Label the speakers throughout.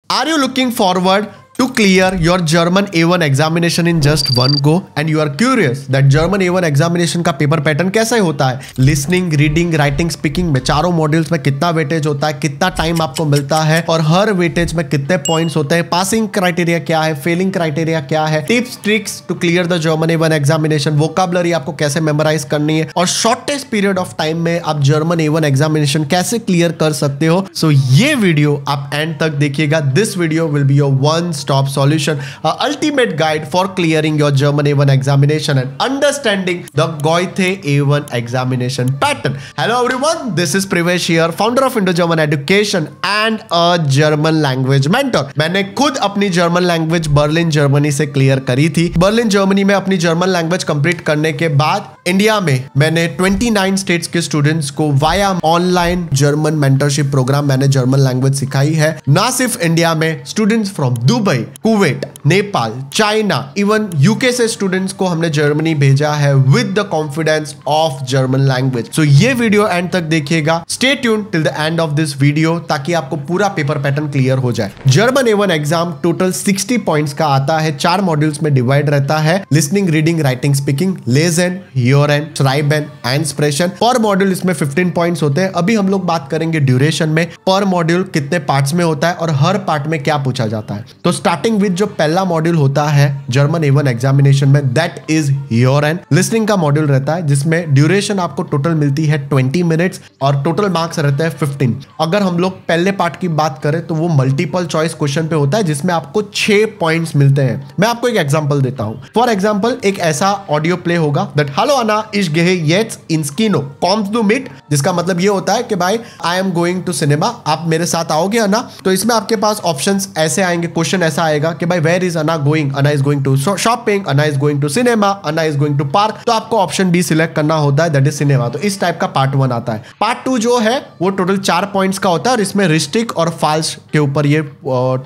Speaker 1: Are you looking forward to clear your German A1 examination in just one go and you are curious that German A1 examination का paper pattern कैसे होता है, listening, reading, writing, speaking में चारों modules में कितना weightage होता है, कितना टाइम आपको मिलता है और हर वेटेज में कितने पॉइंट्स होते हैं, पासिंग क्राइटेरिया क्या है, फेलिंग क्राइटेरिया क्या है, tips tricks to clear the German A1 examination, vocabulary आपको कैसे मेमोराइज करनी है और शॉर्टेस्ट पीरियड ऑफ टाइम में आप जर्मन A1 एग्जामिनेशन कैसे क्लियर कर सकते हो। सो ये वीडियो आप एंड तक देखिएगा। This video will be your one stop solution, a ultimate guide for clearing your German A1 examination and understanding the Goethe A1 examination pattern. Hello everyone, this is Privesh here, founder of Indo-German Education and a German language mentor. मैंने खुद अपनी German language Berlin Germany से clear करी थी। Berlin Germany में अपनी German language complete करने के बाद इंडिया में मैंने 29 स्टेट्स के स्टूडेंट्स को via online German mentorship program मैंने जर्मन लैंग्वेज सिखाई है। ना सिर्फ इंडिया में, students from Dubai, Kuwait, Nepal, China, even UK से स्टूडेंट्स को हमने जर्मनी भेजा है with the confidence of German language. So ये वीडियो एंड तक देखिएगा। Stay tune till the end of this video ताकि आपको पूरा पेपर पैटर्न क्लियर हो जाए। German A1 exam total 60 points का आता है, 4 मॉड्यूल्स में डिवाइड रहता है, लिसनिंग, रीडिंग, राइटिंग, स्पीकिंग, लेजन, हियरन, श्राइबन एंड एक्सप्रेशन। पर मॉड्यूल इसमें 15 पॉइंट्स होते हैं। अभी हम लोग बात करेंगे ड्यूरेशन में, पर मॉड्यूल कितने पार्ट्स में होता है और हर पार्ट में क्या पूछा जाता है। तो स्टार्टिंग विद जो पहला मॉड्यूल होता है जर्मन A1 एग्जामिनेशन में, दैट इज हियरन। लिसनिंग का मॉड्यूल रहता है जिसमें ड्यूरेशन आपको टोटल मिलती है 20 मिनट्स और टोटल मार्क्स रहते हैं 15। अगर हम लोग पहले पार्ट की बात करें तो वो मल्टीपल चॉइस क्वेश्चन पे होता है जिसमें आपको 6 पॉइंट्स मिलते हैं। मैं आपको एक एग्जांपल देता हूं। फॉर एग्जांपल एक ऐसा ऑडियो प्ले होगा that hello Anna, ich gehe jetzt ins Kino, kommst du mit? जिसका मतलब ये होता है कि भाई I am going to cinema, आप मेरे साथ आओगे अन्ना। तो इसमें आपके पास ऑप्शंस ऐसे आएंगे, क्वेश्चन ऐसा आएगा कि भाई where is Anna going, Anna is going to shopping, Anna is going to cinema, Anna is going to park. तो आपको ऑप्शन बी सिलेक्ट करना होता है, दैट इज सिनेमा। तो इस टाइप का पार्ट 1 आता है। पार्ट 2 जो है वो टोटल 4 पॉइंट्स का होता है और इसमें रिस्टिक और फॉल्स के ऊपर ये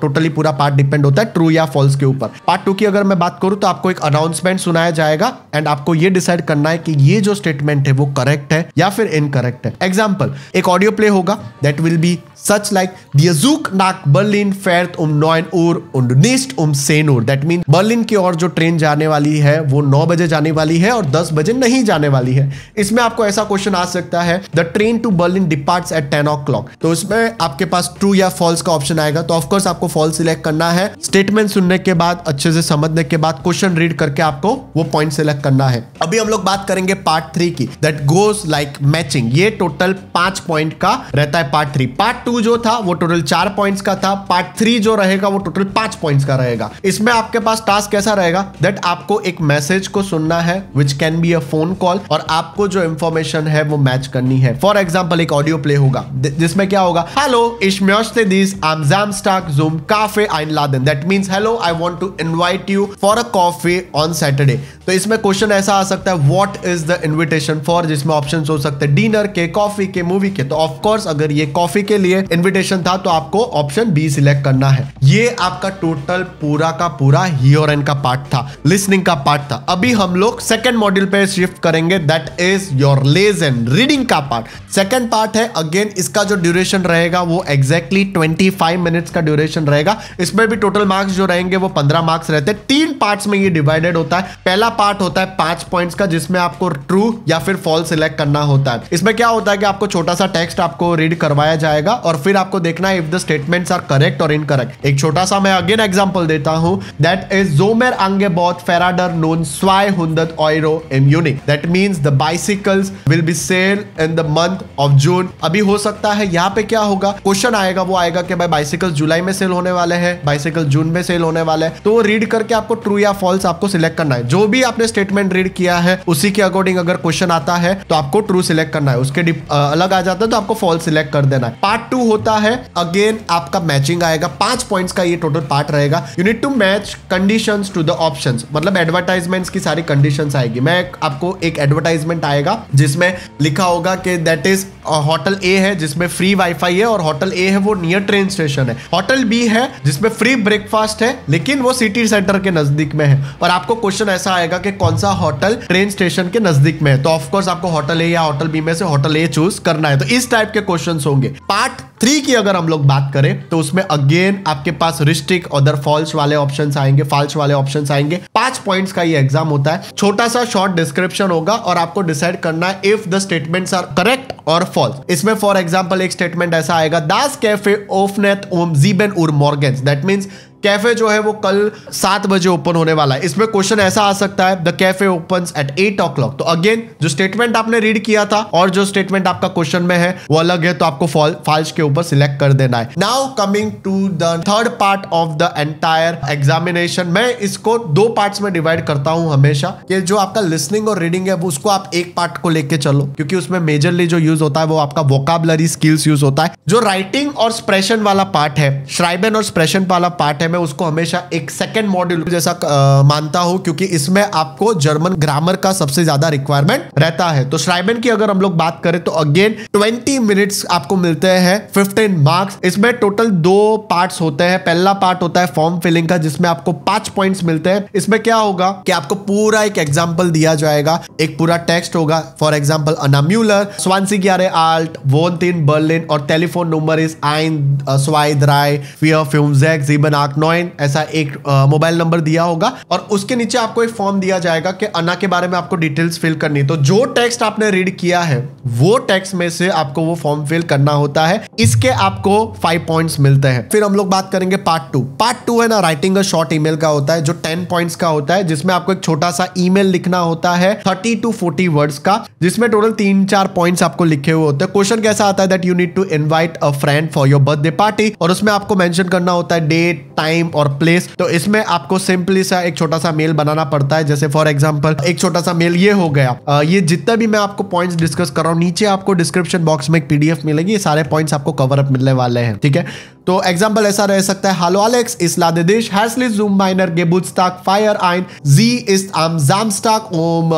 Speaker 1: टोटली पूरा पार्ट डिपेंड होता है, ट्रू या फॉल्स के ऊपर। पार्ट 2 की अगर मैं बात करूं तो आपको एक अनाउंसमेंट सुनाया जाएगा एंड आपको ये डिसाइड करना है कि ये जो स्टेटमेंट है वो करेक्ट है या फिर इनकरेक्ट है। एग्जाम्पल, एक ऑडियो प्ले होगा that will be such like Der Zug nach Berlin fährt um 9 Uhr und nicht um 10 Uhr। That mean Berlin की ओर जो ट्रेन जाने वाली है वो 9 बजे जाने वाली है और 10 बजे नहीं जाने वाली है। इसमें आपको ऐसा क्वेश्चन आ सकता है, the train to Berlin departs at 10 o'clock। तो इसमें आपके पास ट्रू या फॉल्स का ऑप्शन आएगा। तो ऑफकोर्स आपको फॉल्स सिलेक्ट करना है। स्टेटमेंट सुनने के बाद, अच्छे से समझने के बाद, क्वेश्चन रीड करके आपको वो पॉइंट सिलेक्ट करना है। अभी हम लोग बात करेंगे पार्ट 3 की, दैट गोज लाइक मैचिंग। ये टोटल 5 पॉइंट का रहता है पार्ट 3। पार्ट 2 जो था वो टोटल 4 पॉइंट्स का था। पार्ट 3 जो रहेगा वो टोटल 5 पॉइंट्स का रहेगा। इसमें आपके पास टास्क कैसा रहेगा, दैट आपको एक मैसेज को सुनना है which can be a phone call और आपको जो इंफॉर्मेशन है वो मैच करनी है। फॉर एग्जांपल एक ऑडियो प्ले होगा जिसमें क्या होगा, hello ich möchte dies am Samstag zum Kaffee einladen। That means hello I want to invite you for a coffee on Saturday. तो इसमें क्वेश्चन ऐसा आ सकता है, what is the invitation for, जिसमें ऑप्शंस हो सकते हैं डिनर के, कॉफी के, मूवी के। तो ऑफ कोर्स अगर ये कॉफी के लिए इनविटेशन था तो आपको ऑप्शन बी सिलेक्ट करना है। ये आपका टोटल पूरा का पूरा हियरन का पार्ट था, लिसनिंग का पार्ट था। अभी हम लोग सेकंड मॉड्यूल पे शिफ्ट करेंगे, that is your lesson, reading का पार्ट। सेकंड पार्ट है, अगेन इसका जो ड्यूरेशन रहेगा वो एग्जैक्टली 25 मिनट्स का ड्यूरेशन रहेगा। इसमें भी टोटल मार्क्स जो रहेंगे वो 15 मार्क्स रहते हैं। 3 पार्ट्स में ये डिवाइडेड होता है। पहला पार्ट होता है 5 पॉइंट्स का जिसमें आपको ट्रू या फिर फॉल्स सिलेक्ट करना होता है। इसमें क्या होता है कि आपको छोटा सा टेक्स्ट आपको रीड करवाया जाएगा और फिर आपको देखना है if the statements are correct और इनकरेक्ट। एक छोटा सा मैं अगेन एग्जांपल देता हूं, that is Zomer Angebot Fahrräder nun 200 Euro im Juni। That means the bicycles will be sale in the month of June. अभी हो सकता है यहाँ पे क्या होगा, क्वेश्चन आएगा, वो आएगा कि भाई बाइसिकल्स जुलाई में सेल होने वाले हैं, बाइसिकल जून में सेल होने वाले हैं। तो वो रीड करके आपको ट्रू या फॉल्स आपको सिलेक्ट करना है। जो भी आपने स्टेटमेंट रीड किया है उसी के अकॉर्डिंग अगर क्वेश्चन आता है तो आपको ट्रू सिलेक्ट करना है, उसके अलग आ जाता है तो आपको फॉल्स सिलेक्ट कर देना है। पार्ट 2 होता है, अगेन आपका मैचिंग आएगा। 5 पॉइंट्स का ये टोटल पार्ट रहेगा। You need to match conditions to the options, मतलब एडवर्टाइजमेंट्स की सारी कंडीशंस आएगी। मैं आपको एक एडवर्टाइजमेंट आएगा जिसमें लिखा होगा कि दैट इज होटल ए है जिसमें फ्री वाईफाई है और होटल ए है वो नियर ट्रेन स्टेशन है। होटल बी है जिसमें फ्री ब्रेकफास्ट है लेकिन वो सिटी सेंटर के नजदीक में है। और आपको क्वेश्चन ऐसा आएगा कि कौन सा होटल ट्रेन स्टेशन के नजदीक में है, तो ऑफ कोर्स आपको होटल ए या होटल बी में से होटल ए चूज करना है। तो इस टाइप के क्वेश्चंस होंगे। पार्ट 3 की अगर हम लोग बात करें तो उसमें अगेन आपके पास रिस्ट्रिक्ट अदर फॉल्स वाले ऑप्शंस आएंगे, फॉल्स वाले ऑप्शंस आएंगे। 5 पॉइंट्स का ये एग्जाम होता है। छोटा सा शॉर्ट डिस्क्रिप्शन होगा और आपको डिसाइड करना है if the statements are correct और फॉल्स। इसमें फॉर एग्जांपल एक स्टेटमेंट ऐसा आएगा, दास कैफे ओपनेट ओम 7 उर मॉर्गन्स, दैट मींस कैफे जो है वो कल 7 बजे ओपन होने वाला है। इसमें क्वेश्चन ऐसा आ सकता है, the cafe opens eight 8 o'clock। तो अगेन जो स्टेटमेंट आपने रीड किया था और जो स्टेटमेंट आपका क्वेश्चन में है वो अलग है, तो आपको फॉल्स के ऊपर सिलेक्ट कर देना है। Now coming to the third part of the entire examination, मैं इसको 2 पार्ट्स में डिवाइड करता हूं हमेशा, कि जो आपका लिसनिंग और रीडिंग है वो उसको आप एक पार्ट को लेके चलो, क्योंकि उसमें मेजरली जो यूज होता है वो आपका वोकैबुलरी स्किल्स यूज होता है। जो राइटिंग और स्प्रेशन वाला पार्ट है, श्राइबन और स्प्रेशन वाला पार्ट है, मैं उसको हमेशा एक सेकंड मॉड्यूल जैसा मानता हूं, क्योंकि इसमें आपको जर्मन ग्रामर का सबसे ज्यादा रिक्वायरमेंट रहता है। तो श्राइबन की अगर हम लोग बात करें तो अगेन 20 मिनट्स आपको मिलते हैं, 15 मार्क्स। इसमें टोटल 2 पार्ट्स होते हैं। पहला पार्ट होता है फॉर्म फिलिंग का, जिसमें आपको 5 पॉइंट्स मिलते हैं। इसमें क्या होगा कि आपको पूरा एक एग्जाम्पल दिया जाएगा, एक पूरा टेक्स्ट होगा। For example Anna Muller, 20 alt, wohnt in Berlin और टेलीफोन नंबर इज 1, 2, 3, 4, 5, 6, 7, 8, 9, ऐसा एक मोबाइल नंबर दिया होगा। और उसके नीचे आपको एक फॉर्म दिया जाएगा कि अन्ना के बारे में आपको डिटेल्स फिल करनी है। तो जो टेक्स्ट आपने रीड किया है वो टेक्स्ट में से आपको वो फॉर्म फिल करना होता है। इसके आपको 5 पॉइंट्स मिलते हैं। फिर हम लोग बात करेंगे पार्ट 2। पार्ट 2 है ना, राइटिंग अ शॉर्ट ईमेल का होता है, जो 10 पॉइंट्स का होता है, जिसमें आपको एक छोटा सा ईमेल लिखना होता है 30 to 40 वर्ड्स का, जिसमें टोटल 3-4 पॉइंट्स आपको लिखे हुए होते हैं। क्वेश्चन कैसा आता है, that you need to invite a friend for your birthday party, और उसमें आपको मेंशन करना होता है डेट, टाइम और प्लेस। तो इसमें आपको सिंपली सा एक छोटा सा मेल बनाना पड़ता है। जैसे फॉर एग्जांपल एक छोटा सा मेल ये हो गया। ये जितना भी मैं आपको पॉइंट्स डिस्कस कर रहा हूं, नीचे आपको डिस्क्रिप्शन बॉक्स में एक पीडीएफ मिलेगी, ये सारे पॉइंट्स आपको कवर अप मिलने वाले हैं, ठीक है। तो एग्जांपल ऐसा रह सकता है, हालो एलेक्स, इस लादे दिश हेrzlich zum meiner Geburtstag feier ein, sie ist am Samstag um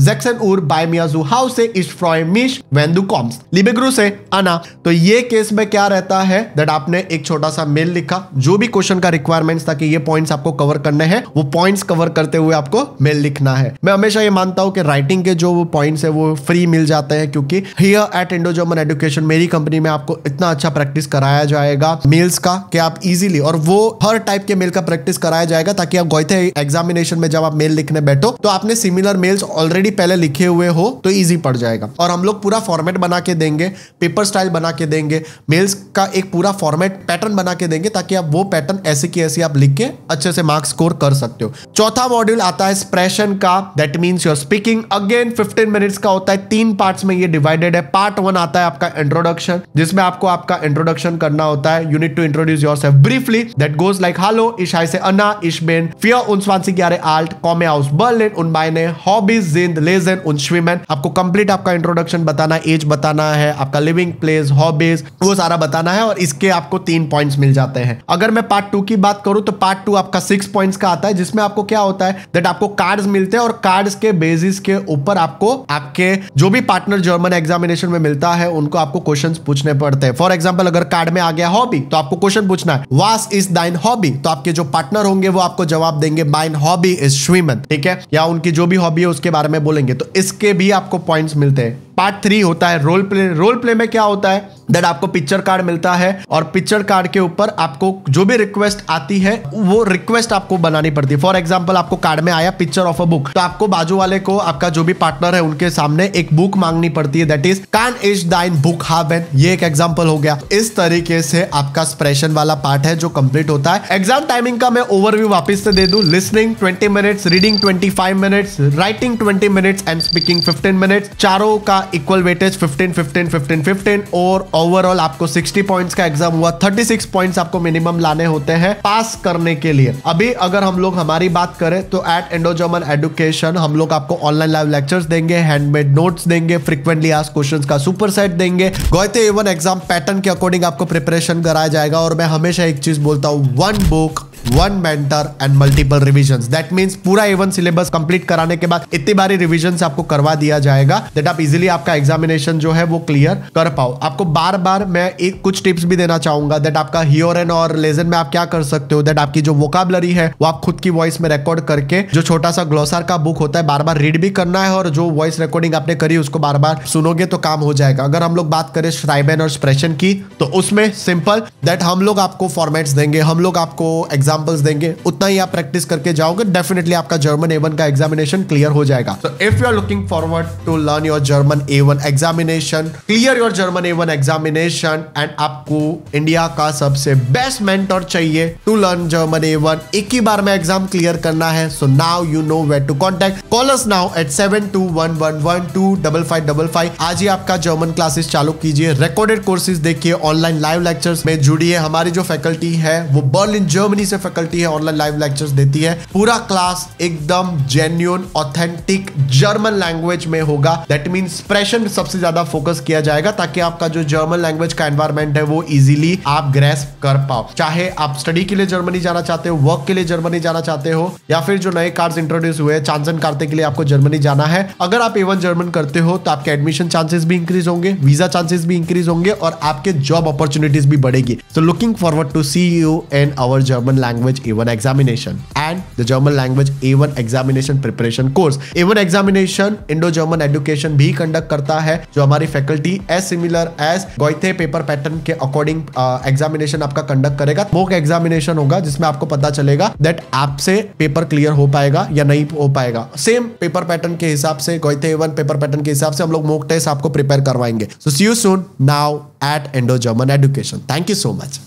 Speaker 1: 16 Uhr bei mir zu Hause, ich freue mich wenn du kommst, liebe Grüße Anna। तो ये केस में क्या रहता है, दैट आपने एक छोटा सा मेल लिखा, जो भी क्वेश्चन का रिक्वायरमेंट्स था कि ये पॉइंट्स आपको कवर करने हैं, वो पॉइंट्स कवर करते हुए आपको मेल लिखना है। मैं हमेशा ये मानता हूं कि राइटिंग के जो पॉइंट्स है वो फ्री मिल जाते हैं, क्योंकि here eight Indo German education मेरी कंपनी में आपको इतना अच्छा प्रैक्टिस कराया जाएगा मेल्स का कि आप इजीली, और वो हर टाइप के मेल का प्रैक्टिस कराया जाएगा, ताकि आप गोइथे एग्जामिनेशन में जब आप मेल लिखने बैठो तो आपने सिमिलर मेल्स ऑलरेडी पहले लिखे हुए हो तो इजी पड़ जाएगा। और हम लोग पूरा फॉर्मेट बना के देंगे, पेपर स्टाइल बना के देंगे, मेल्स का एक पूरा फॉर्मेट पैटर्न बना के देंगे, ताकि आप वो पैटर्न ऐसे की ऐसे आप लिख के अच्छे से मार्क्स स्कोर कर सकते हो। चौथा मॉड्यूल आता है एक्सप्रेशन का, that means your speaking. Again 15 minutes का होता है, 3 पार्ट्स में ये डिवाइडेड है। पार्ट 1 आता है आपका इंट्रोडक्शन, जिसमें आपको आपका इंट्रोडक्शन करना होता है। You need to introduce yourself briefly, that goes like hallo, ich heiße Anna, ich bin 24 Jahre alt, komme aus Berlin und meine Hobbys sind lesen und schwimmen। आपको कंप्लीट आपका इंट्रोडक्शन बताना है, एज बताना है, आपका लिविंग प्लेस, हॉबीज, वो सारा बताना है, और इसके आपको 3 पॉइंट्स मिल जाते हैं। अगर मैं पार्ट 2 की बात करूं तो पार्ट 2 आपका 6 पॉइंट्स का आता है, जिसमें आपको क्या होता है, दैट आपको कार्ड्स मिलते हैं, और कार्ड्स के बेसिस के ऊपर आपको आपके जो भी पार्टनर जर्मन एग्जामिनेशन में मिलता है उनको आपको क्वेश्चंस पूछने पड़ते हैं। फॉर एग्जांपल अगर कार्ड में आ गया हॉबी, तो आपको क्वेश्चन पूछना है, वास इज दाइन हॉबी, तो आपके जो पार्टनर होंगे वो आपको जवाब देंगे माइन हॉबी इज स्विमिंग, ठीक है, या उनकी जो भी हॉबी है उसके बारे में बोलेंगे, तो इसके भी आपको पॉइंट्स मिलते हैं। पार्ट 3 होता है रोल प्ले। रोल प्ले में क्या होता है, दैट आपको पिक्चर कार्ड मिलता है, और पिक्चर कार्ड के ऊपर आपको जो भी रिक्वेस्ट आती है वो रिक्वेस्ट आपको बनानी पड़ती है। फॉर एग्जांपल आपको कार्ड में आया पिक्चर ऑफ अ बुक, तो आपको बाजू वाले को, आपका जो भी पार्टनर है उनके सामने एक बुक मांगनी पड़ती है, that is can is thine book haven. ये एक एग्जांपल हो गया। इस तरीके से आपका एक्सप्रेशन वाला पार्ट है जो कंप्लीट होता है। एग्जाम टाइमिंग का मैं ओवरव्यू वापस से दे दूं, listening 20 minutes, reading 25 minutes, writing 20 minutes and speaking 15 minutes. चारों का इक्वल वेटेज 15 15 15 15, और ओवरऑल आपको 60 पॉइंट्स का एग्जाम हुआ। 36 पॉइंट्स आपको मिनिमम लाने होते हैं पास करने के लिए। अभी अगर हम लोग हमारी बात करें तो एट इंडो जर्मन एजुकेशन हम लोग आपको ऑनलाइन लाइव लेक्चर्स देंगे, हैंडमेड नोट्स देंगे, फ्रीक्वेंटली आस्क्ड क्वेश्चंस का सुपर सेट देंगे, गोएथे A1 एग्जाम पैटर्न के अकॉर्डिंग आपको प्रिपरेशन कराया जाएगा। और मैं हमेशा एक चीज बोलता हूं, 1 book one mentor and multiple revision. That means पूरा A1 सिलेबस कंप्लीट कराने के बाद इतनी बारी रिविजन आपको करवा दिया जाएगा दैट आप इजीली आपका एग्जामिनेशन जो है वो क्लियर कर पाओ। आपको बार बार मैं एक कुछ टिप्स भी देना चाहूंगा दैट आपका हियर एंड और लेसन में आप क्या कर सकते हो दैट आपकी जो वोकैबुलरी है वो आप खुद की वॉइस में रिकॉर्ड करके जो छोटा सा ग्लोसार का बुक होता है बार बार रीड भी करना है और जो वॉइस रिकॉर्डिंग आपने करी उसको बार बार सुनोगे तो काम हो जाएगा। अगर हम लोग बात करें श्राइबन और स्प्रेशन की तो उसमें सिंपल दैट हम लोग आपको फॉर्मेट्स देंगे, हम लोग आपको एग्जांपल्स देंगे, उतना ही आप प्रैक्टिस करके जाओगे डेफिनेटली आपका जर्मन A1 का एग्जामिनेशन क्लियर हो जाएगा। So if you are looking forward to learn your German A1 examination, clear your German A1 examination and आपको इंडिया का सबसे बेस्ट मेंटर चाहिए टू लर्न जर्मन A1, एक ही बार में एग्जाम क्लियर करना है। So now you know where to contact, call us now at 7211125555। आज ही आपका जर्मन क्लासेस चालू कीजिए, रिकॉर्डेड कोर्सेज देखिए, ऑनलाइन लाइव लेक्चर्स में जुड़िए। हमारी जो फैकल्टी है वो बर्लिन जर्मनी से फैकल्टी है, ऑनलाइन लाइव लेक्चर्स देती है। पूरा क्लास एकदम जेन्युइन ऑथेंटिक जर्मन लैंग्वेज में होगा। दैट मींस एक्सप्रेशन सबसे ज्यादा फोकस किया जाएगा ताकि आपका जो जर्मन लैंग्वेज का एनवायरमेंट है वो इजीली आप ग्रैस्प कर पाओ। चाहे आप स्टडी के लिए जर्मनी जाना चाहते हो, वर्क के लिए जर्मनी जाना चाहते हो, या फिर जो नए कार्ड्स इंट्रोड्यूस हुए चांसन कार्ते के लिए आपको जर्मनी जाना है, अगर आप A1 जर्मन करते हो तो आपके एडमिशन चांसेस भी इंक्रीज होंगे, वीजा चांसेस भी इंक्रीज होंगे और आपके जॉब अपॉर्चुनिटीज भी बढ़ेगी। So looking forward to see you in our German language A1 examination and the German language A1 examination preparation course. A1 examination Indo German education भी conduct करता है, जो हमारी faculty as similar as Goethe paper pattern के according examination आपका conduct करेगा। Mock examination होगा जिसमें आपको पता चलेगा दैट आपसे पेपर क्लियर हो पाएगा या नहीं हो पाएगा। सेम पेपर पैटर्न के हिसाब से, गोइथे A1 पेपर पैटर्न के हिसाब से हम लोग मॉक टेस्ट आपको प्रिपेयर करवाएंगे। So see you soon now at Indo German education. Thank you so much.